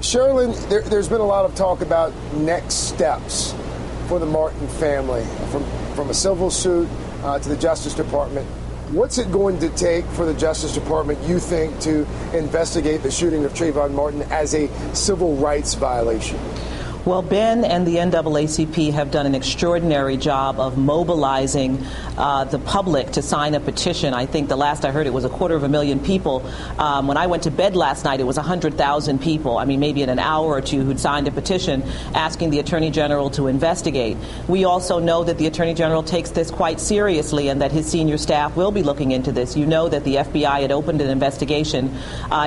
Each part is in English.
Sherrilyn, there's been a lot of talk about next steps for the Martin family, from a civil suit to the Justice Department. What's it going to take for the Justice Department, you think, to investigate the shooting of Trayvon Martin as a civil rights violation? Well, Ben and the NAACP have done an extraordinary job of mobilizing the public to sign a petition. I think the last I heard it was 250,000 people. When I went to bed last night, it was 100,000 people. I mean, maybe in an hour or two, who'd signed a petition asking the Attorney General to investigate. We also know that the Attorney General takes this quite seriously and that his senior staff will be looking into this. You know that the FBI had opened an investigation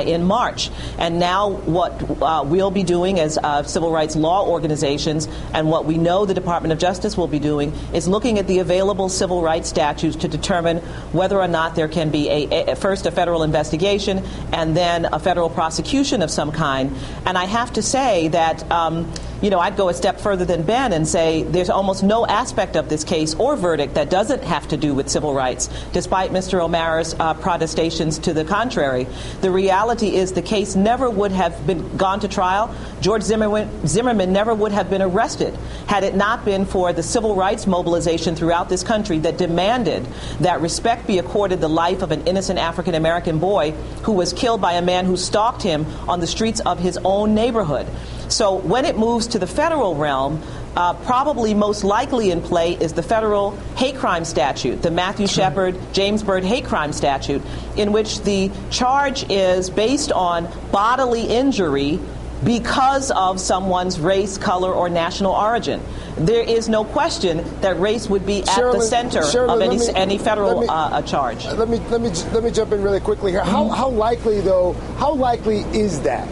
in March. And now what we'll be doing as civil rights law organizations, and what we know the Department of Justice will be doing, is looking at the available civil rights statutes to determine whether or not there can be first a federal investigation and then a federal prosecution of some kind. And I have to say that I'd go a step further than Ben and say there's almost no aspect of this case or verdict that doesn't have to do with civil rights, despite Mr. O'Mara's protestations to the contrary. The reality is the case never would have gone to trial. George Zimmerman never would have been arrested had it not been for the civil rights mobilization throughout this country that demanded that respect be accorded the life of an innocent African-American boy who was killed by a man who stalked him on the streets of his own neighborhood. So when it moves to the federal realm, probably most likely in play is the federal hate crime statute, the Matthew Shepard, James Byrd hate crime statute, in which the charge is based on bodily injury because of someone's race, color, or national origin. There is no question that race would be at the center of any federal charge. Let me jump in really quickly here. How likely is that?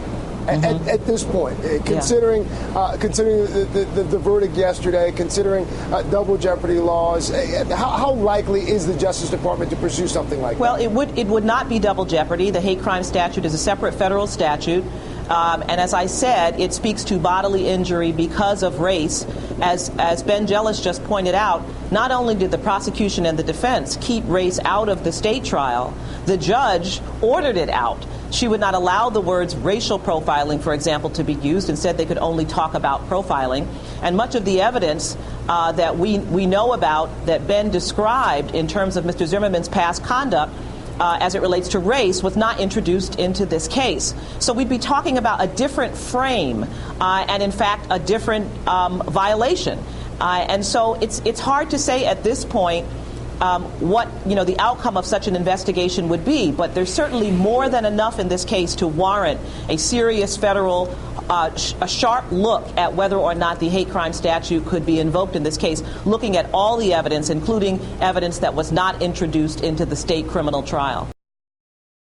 At this point, considering the verdict yesterday, considering double jeopardy laws, how likely is the Justice Department to pursue something like that? Well, it would not be double jeopardy. The hate crime statute is a separate federal statute. And as I said, it speaks to bodily injury because of race. As Ben Jealous just pointed out, not only did the prosecution and the defense keep race out of the state trial, the judge ordered it out. She would not allow the words racial profiling, for example, to be used. Instead, they could only talk about profiling. And much of the evidence that we know about that Ben described in terms of Mr. Zimmerman's past conduct as it relates to race was not introduced into this case. So we'd be talking about a different frame and, in fact, a different violation. And so it's hard to say at this point what the outcome of such an investigation would be, but there's certainly more than enough in this case to warrant a serious federal, a sharp look at whether or not the hate crime statute could be invoked in this case, looking at all the evidence, including evidence that was not introduced into the state criminal trial.